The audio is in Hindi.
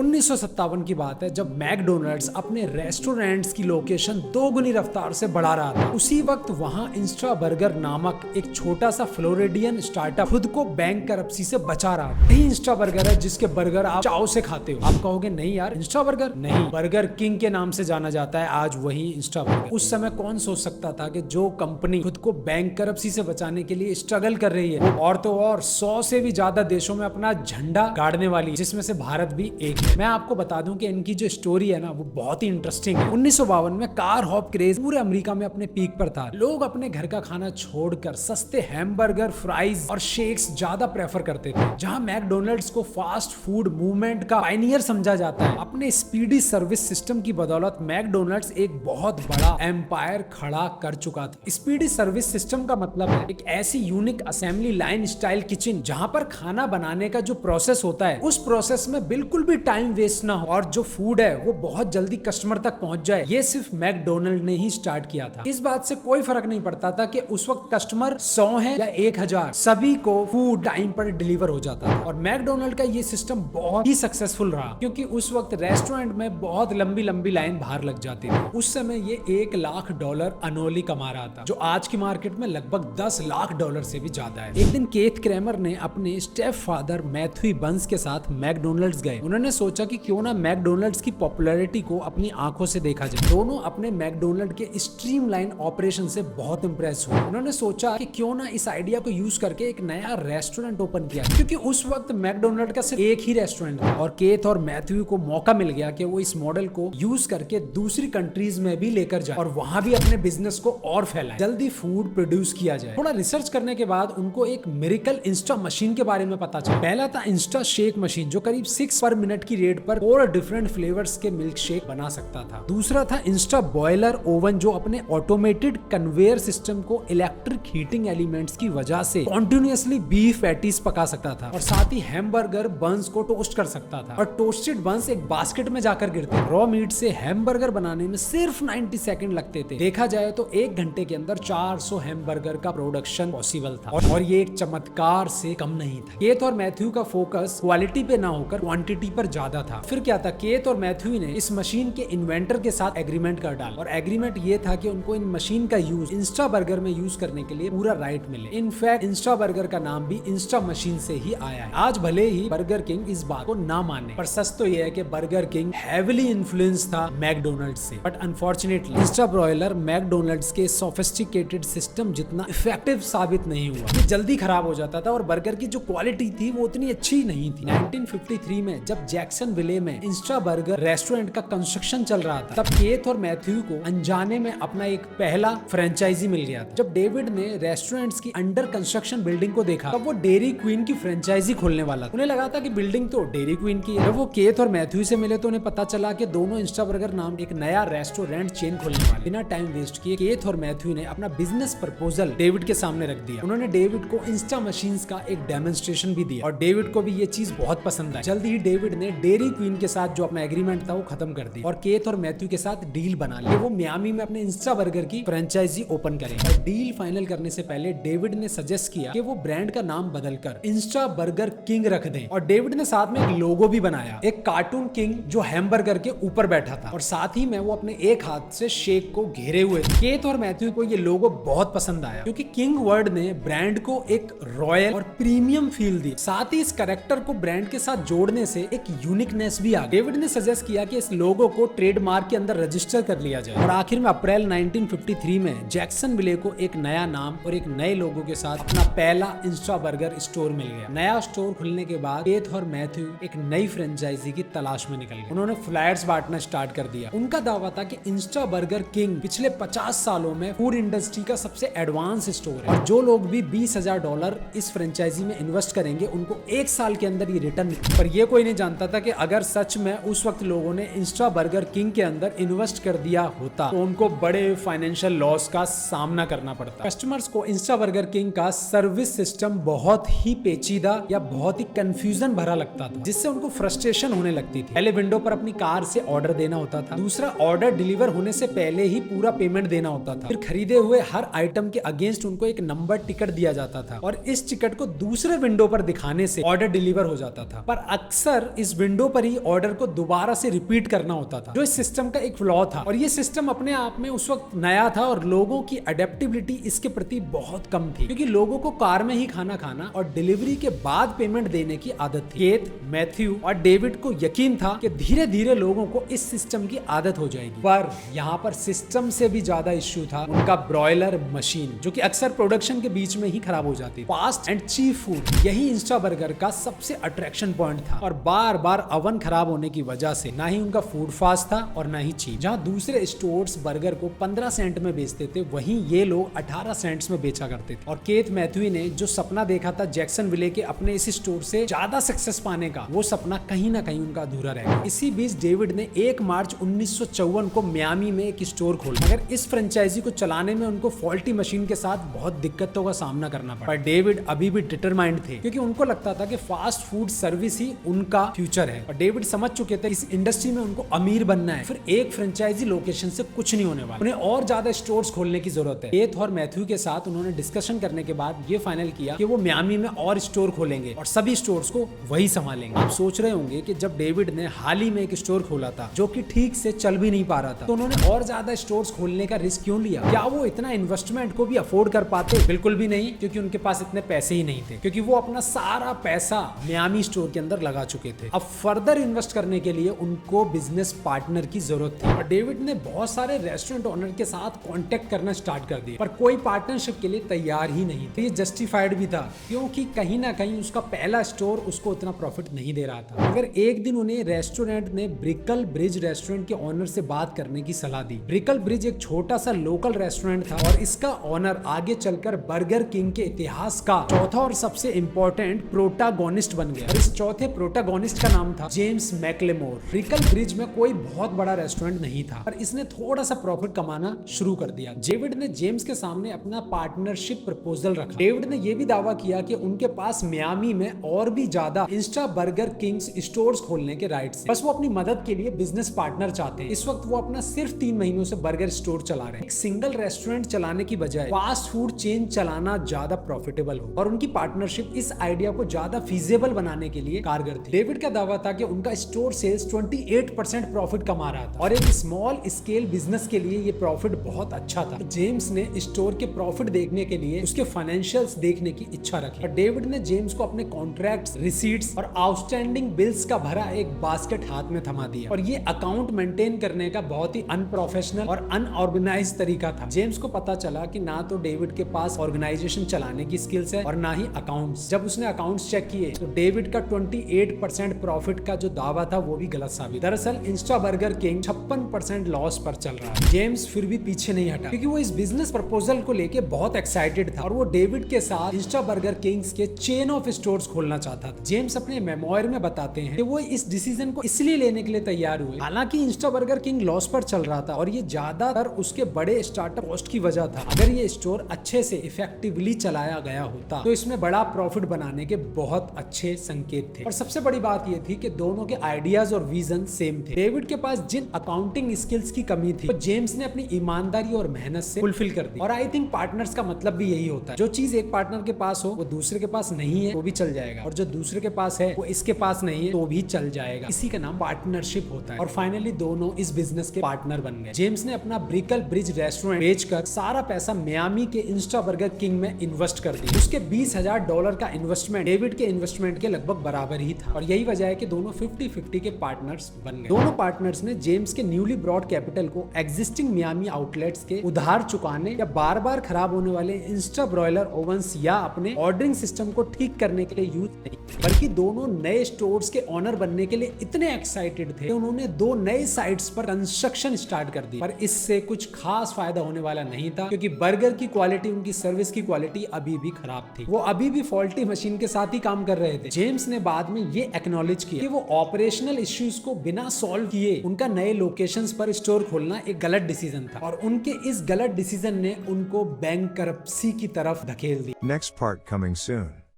1957 की बात है जब मैकडोनल्ड्स अपने रेस्टोरेंट्स की लोकेशन 2 गुनी रफ्तार से बढ़ा रहा था। उसी वक्त वहां इंस्टा बर्गर नामक एक छोटा सा फ्लोरिडियन स्टार्टअप खुद को बैंक करप्सी से बचा रहा था। यही इंस्टा बर्गर है जिसके बर्गर आप चाव से खाते हो। आप कहोगे नहीं यार इंस्टा बर्गर नहीं, बर्गर किंग के नाम से जाना जाता है आज वही इंस्टा बर्गर। उस समय कौन सोच सकता था कि जो कंपनी खुद को बैंक करप्सी से बचाने के लिए स्ट्रगल कर रही है और तो और 100 से भी ज्यादा देशों में अपना झंडा गाड़ने वाली, जिसमें से भारत भी एक है। मैं आपको बता दूं कि इनकी जो स्टोरी है ना वो बहुत ही इंटरेस्टिंग है। 1952 में कार हॉप क्रेज पूरे अमेरिका में अपने पीक पर था। लोग अपने घर का खाना छोड़कर सस्ते हैमबर्गर, फ्राइज और शेक्स ज्यादा प्रेफर करते थे। जहां मैकडोनल्ड्स को फास्ट फूड मूवमेंट का पायनियर समझा जाता है, अपने स्पीडी सर्विस सिस्टम की बदौलत मैकडोनल्ड्स एक बहुत बड़ा एम्पायर खड़ा कर चुका था। स्पीडी सर्विस सिस्टम का मतलब है एक ऐसी unique assembly line style kitchen जहां पर खाना बनाने का जो प्रोसेस होता है उस प्रोसेस में बिल्कुल भी टाइम वेस्ट ना हो और जो फूड है वो बहुत जल्दी कस्टमर तक पहुंच जाए। ये सिर्फ मैकडोनल्ड ने ही स्टार्ट किया था। इस बात से कोई फर्क नहीं पड़ता था कि उस वक्त कस्टमर 100 है या 1000, सभी को फूड टाइम पर डिलीवर हो जाता था। और मैकडोनल्ड का ये सिस्टम बहुत ही सक्सेसफुल रहा क्योंकि उस वक्त रेस्टोरेंट में बहुत लंबी लंबी लाइन बाहर लग जाती थी। उस समय ये $1 लाख एनुअली कमा रहा था, जो आज की मार्केट में लगभग $10 लाख से भी ज्यादा है। एक दिन केथ क्रेमर ने अपने स्टेप फादर मैथ्यू बंस के साथ मैकडोनल्ड्स गए। उन्होंने सोचा कि क्यों ना मैकडोनल्ड्स की पॉपुलैरिटी को अपनी आंखों से देखा जाए। दोनों अपने मैकडोनल्ड के स्ट्रीमलाइन ऑपरेशन से बहुत इंप्रेस हुए। उन्होंने सोचा कि क्यों ना इस आइडिया को यूज करके एक नया रेस्टोरेंट ओपन किया, क्योंकि उस वक्त मैकडोनल्ड का सिर्फ एक ही रेस्टोरेंट था। और केथ और मैथ्यू को मौका मिल गया कि वो इस मॉडल को यूज करके दूसरी कंट्रीज में भी लेकर जाए और वहां भी अपने बिजनेस को और फैलाए, जल्दी फूड प्रोड्यूस किया जाए। थोड़ा रिसर्च करने के बाद उनको एक मिरेकल इंस्टा मशीन के बारे में पता चला। पहला था इंस्टा शेक मशीन जो करीब 6 पर मिनट की रेट पर 4 डिफरेंट फ्लेवर्स के मिल्क शेक बना सकता था। दूसरा था इंस्टा बॉयलर ओवन जो अपने ऑटोमेटेड कन्वेयर सिस्टम को इलेक्ट्रिक हीटिंग एलिमेंट्स की वजह से कॉन्टिन्यूअसली बीफ पैटीज पका सकता था और साथ ही हैमबर्गर बंस को टोस्ट कर सकता था। और टोस्टेड बंस एक बास्केट में जाकर गिरते। रॉ मीट से हैमबर्गर बनाने में सिर्फ 90 सेकंड लगते थे। देखा जाए तो 1 घंटे के अंदर 400 हैमबर्गर का प्रोडक्शन पॉसिबल था और ये एक चमत्कार से कम नहीं था। केथ और मैथ्यू का फोकस क्वालिटी पे ना होकर क्वांटिटी पर ज्यादा था। फिर क्या था, केथ और मैथ्यू ने इस मशीन के इन्वेंटर के साथ एग्रीमेंट कर डाला और एग्रीमेंट ये था कि उनको इन मशीन का यूज इंस्टा बर्गर में यूज करने के लिए पूरा राइट मिले। इनफैक्ट इंस्टा बर्गर का नाम भी इंस्टा मशीन से ही आया है। आज भले ही बर्गर किंग इस बात को ना माने, पर सच तो यह है कि बर्गर किंग हेविली इन्फ्लुएंस था मैकडोनल्ड्स से। But unfortunately Insta broiler McDonald's के सोफिस्टिकेटेड सिस्टम जितना इफेक्टिव साबित नहीं हुआ। ये जल्दी खराब हो जाता था और बर्गर की जो क्वालिटी थी वो उतनी अच्छी नहीं थी। 1953 में जब जैक्सन विले में इंस्टा बर्गर रेस्टोरेंट का कंस्ट्रक्शन चल रहा था, तब केथ और मैथ्यू को अनजाने में अपना एक पहला फ्रेंचाइजी मिल गया था। जब डेविड ने रेस्टोरेंट्स की अंडर कंस्ट्रक्शन बिल्डिंग को देखा तब वो डेयरी क्वीन की फ्रेंचाइजी खोलने वाला था। उन्हें लगा था कि बिल्डिंग तो डेयरी क्वीन की है। जब वो केथ और मैथ्यू से मिले तो उन्हें पता चला कि दोनों इंस्टा बर्गर नाम एक नया रेस्टोरेंट चेन खोलने वाले। बिना टाइम वेस्ट किए केथ और मैथ्यू ने अपना बिजनेस प्रपोजल डेविड के सामने रख दिया। उन्होंने डेविड को इंस्टा मशीन्स का एक डेमोन्स्ट्रेशन भी दिया और डेविड को भी ये चीज बहुत पसंद आई। जल्दी ही डेविड ने डेयरी क्वीन के साथ जो अपना एग्रीमेंट था वो खत्म कर दिया और केथ और मैथ्यू के साथ डील बना ली। वो मियामी में अपने इंस्टा बर्गर की फ्रेंचाइजी ओपन करेंगे। और डील फाइनल करने से पहले डेविड ने सजेस्ट किया कि वो ब्रांड का नाम बदलकर इंस्टा बर्गर किंग रख दें। और डेविड ने साथ में एक लोगो भी बनाया, एक कार्टून किंग जो हैमबर्गर के ऊपर बैठा था और साथ ही में वो अपने एक हाथ से शेक को घेरे हुए थे। केथ और मैथ्यू को ये लोगो बहुत पसंद आया क्योंकि किंग वर्ड ने ब्रांड को एक रॉयल और प्रीमियम फील दी। साथ ही इस कैरेक्टर को ब्रांड के साथ जोड़ने से एक यूनिकनेस भी आ गई। डेविड ने सजेस्ट किया कि इस लोगो को ट्रेडमार्क के अंदर रजिस्टर कर लिया जाए और आखिर में अप्रैल 1953 में जैक्सन विले को एक नया नाम और एक नए लोगो के साथ अपना पहला इंस्टा बर्गर स्टोर मिल गया। नया स्टोर खुलने के बाद केथ और मैथ्यू एक नई फ्रेंचाइजी की तलाश में निकल गए। उन्होंने फ्लायर्स बांटना स्टार्ट कर दिया। उनका दावा था कि इंस्टा बर्गर किंग पिछले 50 सालों में फूड इंडस्ट्री का सबसे एडवांस स्टोर है और जो लोग भी $20,000 इस फ्रेंचाइजी में इन्वेस्ट करेंगे उनको 1 साल के अंदर ये रिटर्न। पर ये कोई नहीं जानता था कि अगर सच में उस वक्त लोगों ने इंस्टा बर्गर किंग के अंदर इन्वेस्ट कर दिया होता तो उनको बड़े फाइनेंशियल लॉस का सामना करना पड़ता। कस्टमर्स को इंस्टा बर्गर किंग का सर्विस सिस्टम बहुत ही पेचीदा या बहुत ही कंफ्यूजन भरा लगता था, जिससे उनको फ्रस्ट्रेशन होने लगती थी। पहले विंडो पर अपनी कार से ऑर्डर देना होता था, दूसरा ऑर्डर डिलीवर होने से पहले ही पूरा पेमेंट देना होता था, फिर खरीदे हुए हर आइटम के अगेंस्ट उनको एक नंबर टिकट दिया जाता था और इस टिकट को दूसरे विंडो पर दिखाने से ऑर्डर डिलीवर हो जाता था। पर अक्सर इस विंडो विंडो पर ही ऑर्डर को दोबारा से रिपीट करना होता था, जो इस सिस्टम का एक फ्लॉ था। और ये सिस्टम अपने आप में उस वक्त नया था और लोगों की अडेप्टिबिलिटी इसके प्रति बहुत कम थी, क्योंकि लोगों को कार में ही खाना खाना और डिलीवरी के बाद पेमेंट देने की आदत थी। केथ, मैथ्यू और डेविड को यकीन था कि धीरे धीरे लोगों को इस सिस्टम की आदत हो जाएगी, पर यहाँ पर सिस्टम से भी ज्यादा इश्यू था उनका ब्रॉयलर मशीन, जो कि अक्सर प्रोडक्शन के बीच में ही खराब हो जाती। फास्ट एंड चीप फूड यही इंस्टा बर्गर का सबसे अट्रैक्शन पॉइंट था, और बार बार अवन खराब होने की वजह से ना ही उनका फूड फास्ट था और ना ही चीप। जहाँ दूसरे स्टोर्स बर्गर को 15 सेंट में बेचते थे, वहीं ये लोग 18 सेंट्स में बेचा करते थे। और केथ मैथ्यू ने जो सपना देखा था जैक्सन विले के अपने इस स्टोर से ज्यादा सक्सेस पाने का, वो सपना कहीं ना कहीं उनका अधूरा रह गया। इसी बीच डेविड ने 1 मार्च 1954 को मियामी में एक स्टोर खोला, मगर इस फ्रेंचाइजी को चलाने में उनको फॉल्टी मशीन के साथ बहुत दिक्कतों का सामना करना पड़ा। पर डेविड अभी भी डिटरमाइंड थे, क्योंकि उनको लगता था कि फास्ट फूड सर्विस ही उनका फ्यूचर है। और डेविड समझ चुके थे इस इंडस्ट्री में उनको अमीर बनना है, फिर एक फ्रेंचाइजी लोकेशन से कुछ नहीं होने वाला, उन्हें और ज्यादा स्टोर्स खोलने की जरूरत है। केथ और मैथ्यू के साथ उन्होंने डिस्कशन करने के बाद ये फाइनल किया कि वो मियामी में और स्टोर खोलेंगे और सभी स्टोर्स को वही संभालेंगे। आप सोच रहे होंगे कि जब डेविड ने हाल ही में एक स्टोर खोला था जो कि ठीक से चल भी नहीं पा रहा था, तो उन्होंने और ज्यादा स्टोर्स खोलने का रिस्क क्यों लिया? क्या वो इतना इन्वेस्टमेंट को भी अफोर्ड कर पाते? बिल्कुल भी नहीं, क्योंकि उनके पास इतने पैसे ही नहीं थे, क्योंकि वो अपना सारा पैसा मियामी स्टोर के अंदर लगा चुके थे। अब फर्दर इन्वेस्ट करने के लिए उनको बिजनेस पार्टनर की जरूरत थी, और डेविड ने बहुत सारे रेस्टोरेंट ओनर के साथ कांटेक्ट करना स्टार्ट कर दिया, पर कोई पार्टनरशिप के लिए तैयार ही नहीं था। ये जस्टिफाइड भी था, क्योंकि कहीं ना कहीं उसका पहला स्टोर उसको उतना प्रॉफिट नहीं दे रहा था। मगर एक दिन उन्हें रेस्टोरेंट ने ब्रिकल ब्रिज रेस्टोरेंट के ओनर से बात करने की सलाह दी। ब्रिकल ब्रिज एक छोटा सा लोकल रेस्टोरेंट था, और इसका ओनर आगे चलकर बर्गर किंग के इतिहास का चौथा और सबसे इंपॉर्टेंट प्रोटागोनिस्ट बन गया। और इस चौथे प्रोटागोनिस्ट का नाम था जेम्स मैकलेमोर। ब्रिकल ब्रिज में कोई बहुत बड़ा रेस्टोरेंट नहीं था, पर इसने थोड़ा सा प्रॉफिट कमाना शुरू कर दिया। डेविड ने जेम्स के सामने अपना पार्टनरशिप प्रपोजल रखा। डेविड ने यह भी दावा किया कि उनके पास मियामी में और भी ज्यादा इंस्टा बर्गर किंग्स स्टोर्स खोलने के राइट्स हैं, बस वो अपनी मदद के लिए बिजनेस पार्टनर चाहते हैं। इस वक्त वो अपना सिर्फ 3 महीनों से बर्गर स्टोर चला रहे हैं। एक सिंगल रेस्टोरेंट चलाने की बजाय फास्ट फूड चेन चलाना ज्यादा प्रॉफिटेबल हो, और उनकी पार्टनरशिप इस आइडिया को ज्यादा फीजेबल बनाने के लिए कारगर थी। डेविड का दावा था कि उनका स्टोर सेल्स 28% प्रॉफिट कमा रहा था, और एक स्मॉल स्केल बिजनेस के लिए ये प्रॉफिट बहुत अच्छा था। जेम्स ने स्टोर के प्रॉफिट देखने के लिए उसके फाइनेंशियल्स देखने की इच्छा रखी, और डेविड ने जेम्स को अपने कॉन्ट्रैक्ट्स, रिसीट्स और आउटस्टैंडिंग बिल्स का भरा एक बास्केट हाथ में थमा दिया। और ये अकाउंट मेंटेन करने का बहुत ही अनप्रोफेशनल और अनऑर्गेनाइज्ड तरीका था। जेम्स को पता चला कि ना तो डेविड के पास ऑर्गेनाइजेशन चलाने की स्किल्स है और ना ही अकाउंट्स। जब उसने अकाउंट्स चेक किए तो डेविड का 28% प्रॉफिट का जो दावा था वो भी गलत साबित। दरअसल इंस्टा बर्गर किंग 56% लॉस पर चल रहा है। जेम्स फिर भी पीछे नहीं हटा, क्योंकि वो इस बिजनेस प्रपोजल को लेके बहुत एक्साइटेड था, और वो डेविड के साथ इंस्टा बर्गर किंग्स के चेन ऑफ स्टोर्स खोलना चाहता था। जेम्स अपने मेमोयर में बताते हैं कि वो इस डिसीजन को इसलिए लेने के लिए तैयार हुए, हालांकि इंस्टा बर्गर किंग लॉस पर चल रहा था, और ये ज्यादातर उसके बड़े स्टार्टअप कॉस्ट की वजह था। अगर ये स्टोर अच्छे से इफेक्टिवली चलाया गया होता तो इसमें बड़ा प्रॉफिट बनाने के बहुत अच्छे संकेत थे। और सबसे बड़ी बात ये थी कि दोनों के आइडियाज और विजन सेम थे। डेविड के पास जिन अकाउंटिंग स्किल्स की कमी थी, तो जेम्स ने अपनी ईमानदारी और मेहनत से फुलफिल कर दी। और आई थिंक पार्टनर्स का मतलब भी यही होता है, जो चीज एक पार्टनर के पास हो वो दूसरे के पास नहीं है तो भी चल जाएगा, और जो दूसरे के पास है वो इसके पास नहीं है तो भी चल जाएगा। इसी का नाम पार्टनरशिप होता है। और फाइनली दोनों इस बिजनेस के पार्टनर बन गए। जेम्स ने अपना ब्रिकल ब्रिज रेस्टोरेंट बेचकर सारा पैसा मियामी के इंस्टा बर्गर किंग में इन्वेस्ट कर दिया। उसके $20,000 का इन्वेस्टमेंट डेविड के इन्वेस्टमेंट के लगभग बराबर ही था, और यही वजह है कि दोनों 50-50 के पार्टनर्स बन गए। दोनों पार्टनर्स ने जेम्स के न्यूली ब्रॉड कैपिटल को एग्जिस्टिंग मियामी आउटलेट्स के उधार चुकाने या बार बार खराब होने वाले इंस्टा ब्रॉयलर ओवंस या अपने ऑर्डरिंग सिस्टम को ठीक करने के लिए यूज नहीं, बल्कि दोनों नए स्टोर्स के ओनर बनने के लिए इतने एक्साइटेड थे, उन्होंने 2 नए साइट्स पर कंस्ट्रक्शन स्टार्ट कर दी। पर इससे कुछ खास फायदा होने वाला नहीं था, क्योंकि बर्गर की क्वालिटी, उनकी सर्विस की क्वालिटी अभी भी खराब थी। वो अभी भी फॉल्टी मशीन के साथ ही काम कर रहे थे। जेम्स ने बाद में ये एक्नॉलेज किया कि वो ऑपरेशनल इश्यूज को बिना सॉल्व किए उनका नए लोकेशंस पर स्टोर खोलना एक गलत डिसीजन था, और उनके इस गलत डिसीजन ने उनको बैंकरप्सी की तरफ धकेल दी। Next part coming soon.